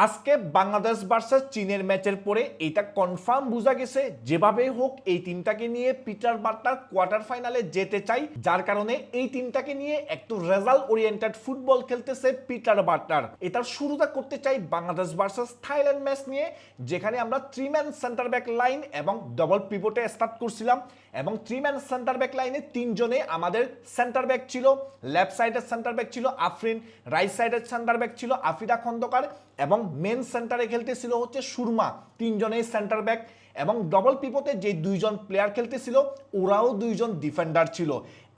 আজকে বাংলাদেশ ভার্সেস চীনের ম্যাচের পরে এটা কনফার্ম বোঝা গেছে যেভাবেই হোক এই টিমটাকে নিয়ে পিটার বাটলার কোয়ার্টার ফাইনালে যেতে চাই, যার কারণে এই টিমটাকে নিয়ে একটু রেজাল্ট ওরিয়েন্টেড ফুটবল খেলতেছে পিটার বাটলার। এটার শুরুটা করতে চাই বাংলাদেশ ভার্সেস থাইল্যান্ড ম্যাচ নিয়ে, যেখানে আমরা 3-ম্যান সেন্টার ব্যাক লাইন এবং ডবল পিভটে স্টার্ট করছিলাম এবং 3-ম্যান সেন্টার ব্যাক লাইনে তিনজনে আমাদের সেন্টার ব্যাক ছিল। লেফট সাইডের সেন্টার ব্যাক ছিল আফরিন, রাইট সাইডের সেন্টার ব্যাক ছিল আফিদা খন্দকার এবং মেন সেন্টারে খেলতেছিল হচ্ছে সুরমা। তিনজনেই সেন্টার ব্যাক এবং ডবল পিভটে যে দুইজন প্লেয়ার খেলতেছিল ওরাও দুইজন ডিফেন্ডার ছিল।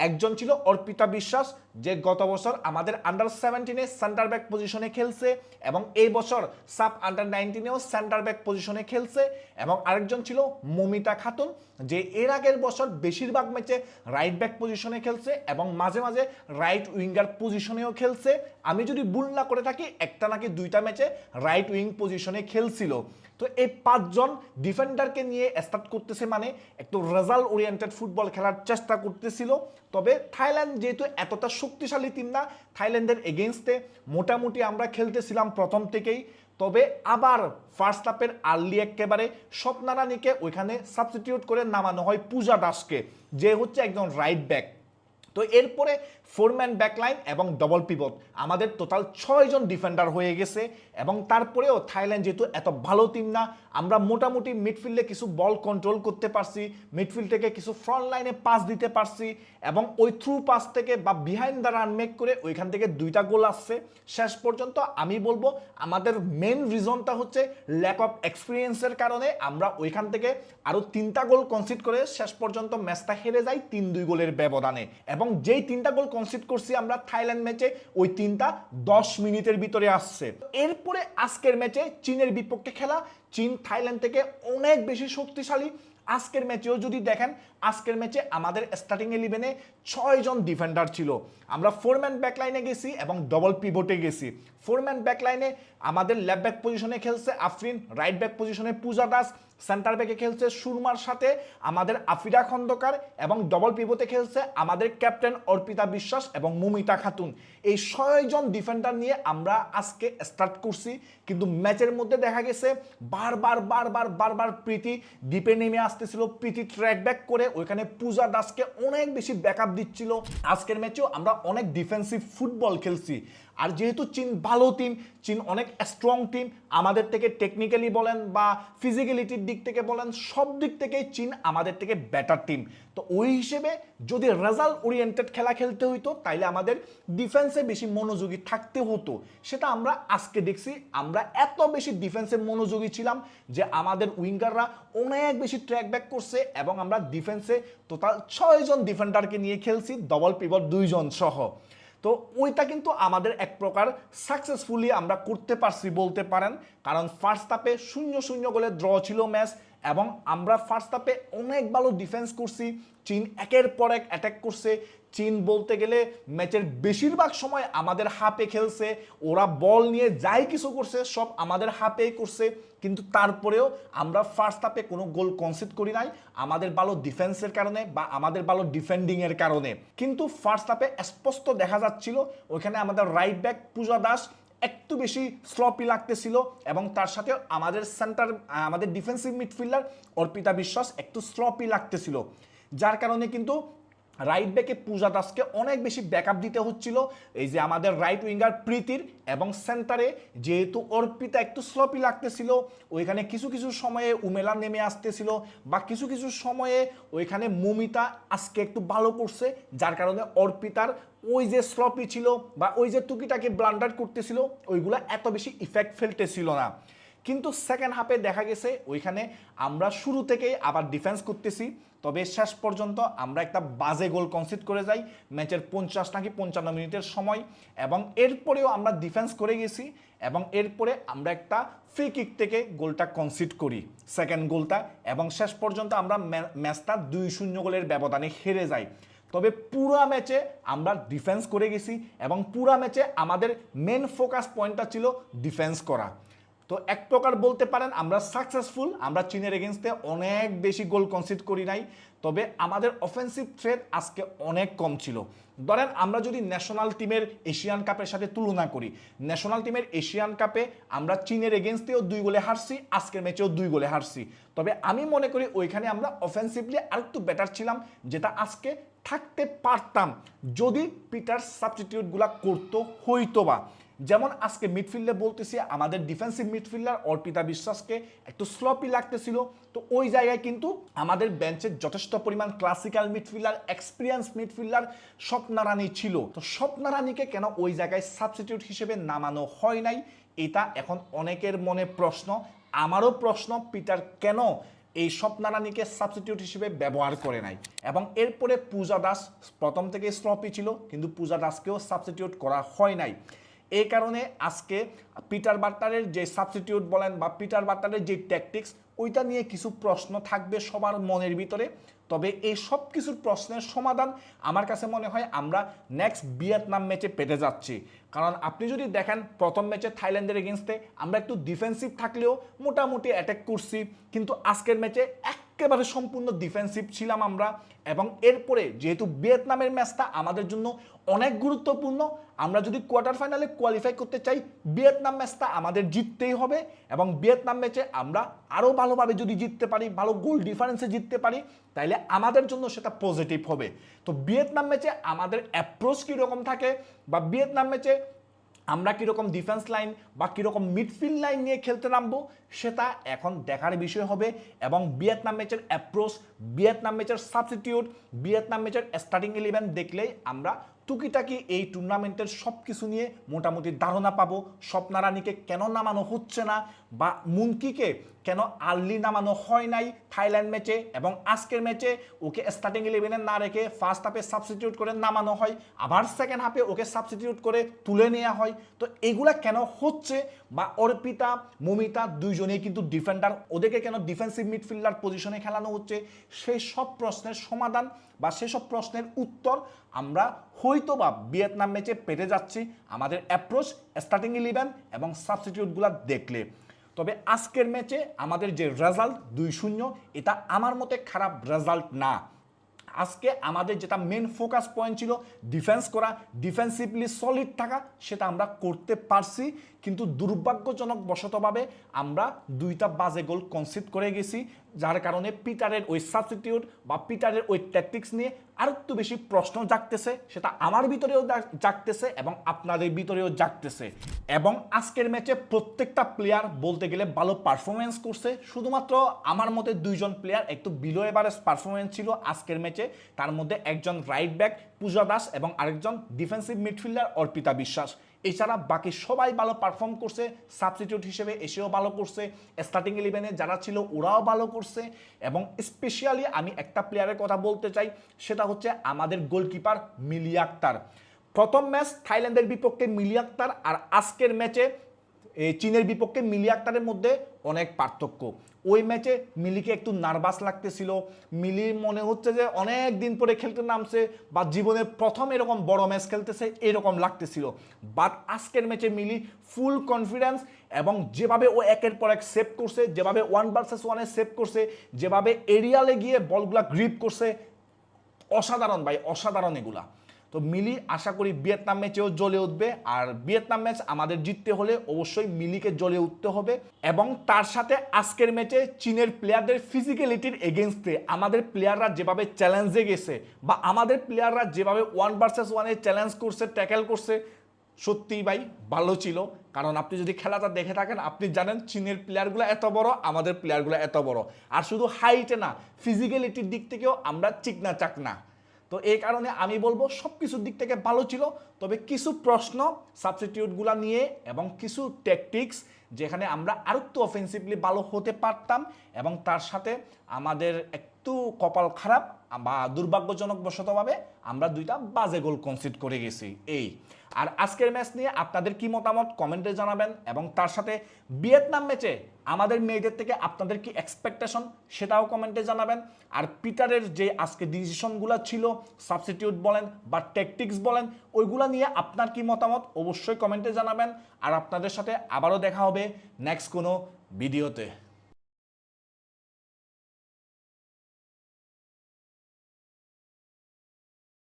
একজন ছিল অর্পিতা বিশ্বাস, যে গত বছর আমাদের আন্ডার 17-এ সেন্টার ব্যাক পজিশনে খেলছে এবং এই বছর সাব আন্ডার 19-এও সেন্টার ব্যাক পজিশনে খেলছে। এবং আরেকজন ছিল মমিতা খাতুন, যে এর আগের বছর বেশিরভাগ ম্যাচে রাইট ব্যাক পজিশনে খেলছে এবং মাঝে মাঝে রাইট উইঙ্গার পজিশনেও খেলছে। আমি যদি ভুল না করে থাকি একটা নাকি দুইটা ম্যাচে রাইট উইং পজিশনে খেলছিল। তো এই পাঁচজন ডিফেন্ডারকে নিয়ে স্টার্ট করতেছে, মানে একটু রেজাল্ট ওরিয়েন্টেড ফুটবল খেলার চেষ্টা করতেছিল। তবে থাইল্যান্ড যেহেতু এতটা শক্তিশালী টিম না, থাইল্যান্ডের এগেনস্টে মোটামুটি আমরা খেলতেছিলাম প্রথম থেকেই। তবে আবার ফার্স্ট হাফের আর্লি একেবারে স্বপ্না রানীকে ওইখানে সাবস্টিটিউট করে নামানো হয় পূজা দাসকে, যে হচ্ছে একজন রাইট ব্যাক। তো এরপরে 4-ম্যান ব্যাকলাইন এবং ডবল পিভট, আমাদের টোটাল 6জন ডিফেন্ডার হয়ে গেছে। এবং তারপরেও থাইল্যান্ড যেহেতু এত ভালো টিম না, আমরা মোটামুটি মিডফিল্ডে কিছু বল কন্ট্রোল করতে পারছি, মিডফিল্ড থেকে কিছু ফ্রন্ট লাইনে পাস দিতে পারছি এবং ওই থ্রু পাস থেকে বা বিহাইন্ড দ্য রান মেক করে ওইখান থেকে 2টা গোল আসছে। শেষ পর্যন্ত আমি বলবো আমাদের মেন রিজনটা হচ্ছে ল্যাক অফ এক্সপিরিয়েন্সের কারণে আমরা ওইখান থেকে আরও 3টা গোল কনসিড করে শেষ পর্যন্ত ম্যাচটা হেরে যাই 3-2 গোলের ব্যবধানে। এবং যেই 3টা গোল কনসিড করছি আমরা থাইল্যান্ড ম্যাচে, ওই 3টা 10 মিনিটের ভিতরে আসছে। এরপরে আজকের ম্যাচে চীনের বিপক্ষে খেলা, চীন থাইল্যান্ড থেকে অনেক বেশি শক্তিশালী। আজকের ম্যাচেও যদি দেখেন, আজকের ম্যাচে আমাদের স্টার্টিং 11-এ 6জন ডিফেন্ডার ছিল। আমরা 4-ম্যান ব্যাকলাইনে গেছি এবং ডবল পিভটে গেছি। 4-ম্যান ব্যাকলাইনে আমাদের লেফট ব্যাক পজিশনে খেলছে আফরিন, রাইট ব্যাক পজিশনে পূজা দাস, সেন্টার ব্যাকে খেলছে সুরমার সাথে আমাদের আফিদা খন্দকার এবং ডবল পিভটে খেলছে আমাদের ক্যাপ্টেন অর্পিতা বিশ্বাস এবং মমিতা খাতুন। এই 6জন ডিফেন্ডার নিয়ে আমরা আজকে স্টার্ট করছি। কিন্তু ম্যাচের মধ্যে দেখা গেছে বারবার প্রীতি ডিপে নেমে আসতেছিল, প্রীতি ট্র্যাক ব্যাক করে ওইখানে পূজা দাসকে অনেক বেশি ব্যাকআপ দিচ্ছিল। আজকের ম্যাচেও আমরা অনেক ডিফেন্সিভ ফুটবল খেলছি। আর যেহেতু চীন ভালো টিম, চীন অনেক স্ট্রং টিম, আমাদের থেকে টেকনিক্যালি বলেন বা ফিজিক্যালিটির দিক থেকে বলেন সব দিক থেকেই চীন আমাদের থেকে বেটার টিম। তো ওই হিসেবে যদি রেজাল্ট ওরিয়েন্টেড খেলা খেলতে হইতো তাইলে আমাদের ডিফেন্সে বেশি মনোযোগী থাকতে হতো। সেটা আমরা আজকে দেখছি, আমরা এত বেশি ডিফেন্সে মনোযোগী ছিলাম যে আমাদের উইঙ্গাররা অনেক বেশি ট্র্যাক ব্যাক করছে এবং আমরা ডিফেন্সে টোটাল 6জন ডিফেন্ডারকে নিয়ে খেলছি, ডবল পিভট 2জন সহ। তো ওইটা কিন্তু আমাদের এক প্রকার সাকসেসফুলি আমরা করতে পারছি বলতে পারেন, কারণ ফার্স্ট হাফে 0-0 গোলে ড্র ছিল ম্যাচ এবং আমরা ফার্স্ট হাফে অনেক ভালো ডিফেন্স করছি। চীন একের পর এক অ্যাটাক করছে। চীন বলতে গেলে ম্যাচের বেশিরভাগ সময় আমাদের হাফে খেলছে, ওরা বল নিয়ে যাই কিছু করছে সব আমাদের হাফেই করছে। কিন্তু তারপরেও আমরা ফার্স্ট হাফে কোনো গোল কনসিড করি নাই আমাদের ভালো ডিফেন্সের কারণে বা আমাদের ভালো ডিফেন্ডিংয়ের কারণে। কিন্তু ফার্স্ট হাফে স্পষ্ট দেখা যাচ্ছিল ওইখানে আমাদের রাইট ব্যাক পূজা দাস একটু বেশি স্লপি লাগতেছিল এবং তার সাথে আমাদের ডিফেন্সিভ মিডফিল্ডার অর্পিতা বিশ্বাস একটু স্লপি লাগতেছিল, যার কারণে কিন্তু রাইট ব্যাকে পূজা দাসকে অনেক বেশি ব্যাকআপ দিতে হচ্ছিল। এই যে আমাদের রাইট উইঙ্গার প্রীতির এবং সেন্টারে যেহেতু অর্পিতা একটু স্লপি লাগতেছিল, ওইখানে কিছু কিছু সময়ে উমেলা নেমে আসতেছিল বা কিছু কিছু সময়ে ওইখানে মমিতা আজকে একটু ভালো করছে, যার কারণে অর্পিতার ওই যে স্লপি ছিল বা ওই যে টুকিটাকে ব্লান্ডার করতেছিল ওইগুলা এত বেশি ইফেক্ট ফেলতেছিল না। কিন্তু সেকেন্ড হাফে দেখা গেছে ওইখানে আমরা শুরু থেকেই আবার ডিফেন্স করতেছি, তবে শেষ পর্যন্ত আমরা একটা বাজে গোল কনসিড করে যাই ম্যাচের 50 নাকি 55 মিনিটের সময়। এবং এরপরেও আমরা ডিফেন্স করে গেছি এবং এরপরে আমরা একটা ফ্রি কিক থেকে গোলটা কনসিড করি, সেকেন্ড গোলটা, এবং শেষ পর্যন্ত আমরা ম্যাচটা 2-0 গোলের ব্যবধানে হেরে যাই। তবে পুরা ম্যাচে আমরা ডিফেন্স করে গেছি এবং পুরা ম্যাচে আমাদের মেন ফোকাস পয়েন্টটা ছিল ডিফেন্স করা। তো এক প্রকার বলতে পারেন আমরা সাকসেসফুল, আমরা চীনের এগেনস্টে অনেক বেশি গোল কনসিড করি নাই, তবে আমাদের অফেন্সিভ থ্রেট আজকে অনেক কম ছিল। ধরেন আমরা যদি ন্যাশনাল টিমের এশিয়ান কাপের সাথে তুলনা করি, ন্যাশনাল টিমের এশিয়ান কাপে আমরা চীনের এগেনস্টেও 2 গোলে হারছি, আজকের ম্যাচেও 2 গোলে হারছি। তবে আমি মনে করি ওইখানে আমরা অফেন্সিভলি আরেকটু বেটার ছিলাম, যেটা আজকে থাকতে পারতাম যদি পিটার সাবস্টিটিউটগুলা করতো হইতো বা। যেমন আজকে মিডফিল্ডে বলতেছি আমাদের ডিফেন্সিভ মিডফিল্ডার অর্পিতা বিশ্বাসকে একটু স্লপি লাগতেছিল, তো ওই জায়গায় কিন্তু আমাদের বেঞ্চে যথেষ্ট পরিমাণ classical midfielder, experience midfielder Swapna Rani ছিল। তো স্বপ্না রানীকে কেন ওই জায়গায় সাবস্টিটিউট হিসেবে নামানো হয় নাই, এটা এখন অনেকের মনে প্রশ্ন, আমারও প্রশ্ন, পিটার কেন এই স্বপ্না রানীকে সাবস্টিটিউট হিসেবে ব্যবহার করে নাই। এবং এরপরে পূজা দাস প্রথম থেকে স্লপি ছিল, কিন্তু পূজা দাসকেও সাবস্টিটিউট করা হয় নাই। এই কারণে আজকে পিটার বাটলারের যে সাবস্টিটিউট বলেন বা পিটার বাটলারের যে ট্যাকটিক্স, ওইটা নিয়ে কিছু প্রশ্ন থাকবে সবার মনের ভিতরে। তবে এই সব কিছুর প্রশ্নের সমাধান আমার কাছে মনে হয় আমরা নেক্সট ভিয়েতনাম ম্যাচে পেতে যাচ্ছি। কারণ আপনি যদি দেখেন প্রথম ম্যাচে থাইল্যান্ডের এগেনস্টে আমরা একটু ডিফেন্সিভ থাকলেও মোটামুটি অ্যাটাক করছি, কিন্তু আজকের ম্যাচে একেবারে সম্পূর্ণ ডিফেন্সিভ ছিলাম আমরা। এবং এরপরে যেহেতু ভিয়েতনামের ম্যাচটা আমাদের জন্য অনেক গুরুত্বপূর্ণ, আমরা যদি কোয়ার্টার ফাইনালে কোয়ালিফাই করতে চাই ভিয়েতনাম ম্যাচটা আমাদের জিততেই হবে। এবং ভিয়েতনাম ম্যাচে আমরা আরও ভালোভাবে যদি জিততে পারি, ভালো গোল ডিফারেন্সে জিততে পারি, তাইলে আমাদের জন্য সেটা পজিটিভ হবে। তো ভিয়েতনাম ম্যাচে আমাদের অ্যাপ্রোচ কীরকম থাকে বা ভিয়েতনাম ম্যাচে আমরা কীরকম ডিফেন্স লাইন বা কীরকম মিডফিল্ড লাইন নিয়ে খেলতে নামবো, সেটা এখন দেখার বিষয় হবে। এবং ভিয়েতনাম ম্যাচের অ্যাপ্রোচ, ভিয়েতনাম ম্যাচের সাবস্টিটিউট, ভিয়েতনাম ম্যাচের স্টার্টিং 11 দেখলেই আমরা টুকিটাকি এই টুর্নামেন্টের সব কিছু নিয়ে মোটামুটি ধারণা পাবো। স্বপ্না রানীকে কেন নামানো হচ্ছে না বা মুনকিকে কেন আর্লি নামানো হয় নাই থাইল্যান্ড ম্যাচে, এবং আজকের ম্যাচে ওকে স্টার্টিং 11-এ না রেখে ফার্স্ট হাফে সাবস্টিটিউট করে নামানো হয়, আবার সেকেন্ড হাফে ওকে সাবস্টিটিউট করে তুলে নেওয়া হয়। তো এগুলা কেন হচ্ছে, বা অর্পিতা মমিতা দুইজনেই কিন্তু ডিফেন্ডার, ওদেরকে কেন ডিফেন্সিভ মিডফিল্ডার পজিশনে খেলানো হচ্ছে, সেই সব প্রশ্নের সমাধান বা সেসব প্রশ্নের উত্তর আমরা হয়তো বা ভিয়েতনাম ম্যাচে পেতে যাচ্ছি আমাদের অ্যাপ্রোচ, স্টার্টিং 11 এবং সাবস্টিটিউটগুলো দেখলে। তবে আজকের ম্যাচে আমাদের যে রেজাল্ট 2-0, এটা আমার মতে খারাপ রেজাল্ট না। আজকে আমাদের যেটা মেন ফোকাস পয়েন্ট ছিল ডিফেন্স করা, ডিফেন্সিভলি সলিড থাকা, সেটা আমরা করতে পারছি। কিন্তু দুর্ভাগ্যজনক বশতভাবে আমরা 2টা বাজে গোল কনসিড করে গেছি, যার কারণে পিটারের ওই সাবস্টিটিউট বা পিটারের ওই ট্যাকটিক্স নিয়ে আরেকটু বেশি প্রশ্ন জাগতেছে। সেটা আমার ভিতরেও জাগতেছে এবং আপনাদের ভিতরেও জাগতেছে। এবং আজকের ম্যাচে প্রত্যেকটা প্লেয়ার বলতে গেলে ভালো পারফরমেন্স করছে, শুধুমাত্র আমার মতে 2জন প্লেয়ার একটু বিলো এভারেজ পারফরমেন্স ছিল আজকের ম্যাচে। তার মধ্যে একজন রাইট ব্যাক পূজা দাস এবং আরেকজন ডিফেন্সিভ মিডফিল্ডার অর্পিতা বিশ্বাস। এছাড়া বাকি সবাই ভালো পারফর্ম করছে, সাবস্টিটিউট হিসেবে এসেও ভালো করছে, স্টার্টিং 11-এ যারা ছিল ওরাও ভালো করছে। এবং স্পেশালি আমি একটা প্লেয়ারের কথা বলতে চাই, সেটা হচ্ছে আমাদের গোলকিপার মিলি আক্তার। প্রথম ম্যাচ থাইল্যান্ডের বিপক্ষে মিলি আক্তার আর আজকের ম্যাচে চীনের বিপক্ষে মিলি আক্তারের মধ্যে অনেক পার্থক্য। ওই ম্যাচে মিলিকে একটু নার্ভাস লাগতেছিল, মিলির মনে হচ্ছে যে অনেক দিন পরে খেলতে নামছে বা জীবনের প্রথম এরকম বড় ম্যাচ খেলতেছে এরকম লাগতেছিল। বাট আজকের ম্যাচে মিলি ফুল কনফিডেন্স, এবং যেভাবে ও একের পর এক সেভ করছে, যেভাবে 1 ভার্সেস 1-এ সেভ করছে, যেভাবে এরিয়ালে গিয়ে বলগুলা গ্রিপ করছে, অসাধারণ ভাই, অসাধারণ এগুলা। তো মিলি আশা করি ভিয়েতনাম ম্যাচেও জ্বলে উঠবে, আর ভিয়েতনাম ম্যাচ আমাদের জিততে হলে অবশ্যই মিলিকে জ্বলে উঠতে হবে। এবং তার সাথে আজকের ম্যাচে চীনের প্লেয়ারদের ফিজিক্যালিটির এগেনস্টে আমাদের প্লেয়াররা যেভাবে চ্যালেঞ্জে গেছে বা আমাদের প্লেয়াররা যেভাবে 1 ভার্সেস 1-এ চ্যালেঞ্জ করছে, ট্যাকেল করছে, সত্যিই ভাই ভালো ছিল। কারণ আপনি যদি খেলাটা দেখে থাকেন আপনি জানেন চীনের প্লেয়ারগুলো এত বড়, আমাদের প্লেয়ারগুলো এত বড়, আর শুধু হাইটে না ফিজিক্যালিটির দিক থেকেও আমরা চিকনা চাকনা। তো এই কারণে আমি বলবো সব কিছুর দিক থেকে ভালো ছিল। তবে কিছু প্রশ্ন সাবস্টিটিউটগুলো নিয়ে এবং কিছু ট্যাকটিক্স যেখানে আমরা আরেকটু অফেন্সিভলি ভালো হতে পারতাম, এবং তার সাথে আমাদের একটু কপাল খারাপ বা দুর্ভাগ্যজনক বশতভাবে আমরা দুইটা বাজে গোল কনসিড করে গেছি এই। আর আজকের ম্যাচ নিয়ে আপনাদের কি মতামত কমেন্টে জানাবেন, এবং তার সাথে ভিয়েতনাম ম্যাচে আমাদের মেয়েদের থেকে আপনাদের কি এক্সপেকটেশন সেটাও কমেন্টে জানাবেন। আর পিটারের যে আজকে ডিসিশনগুলো ছিল, সাবস্টিটিউট বলেন বা ট্যাকটিক্স বলেন, ওইগুলো নিয়ে আপনার কি মতামত অবশ্যই কমেন্টে জানাবেন। আর আপনাদের সাথে আবারও দেখা হবে নেক্সট কোনো ভিডিওতে।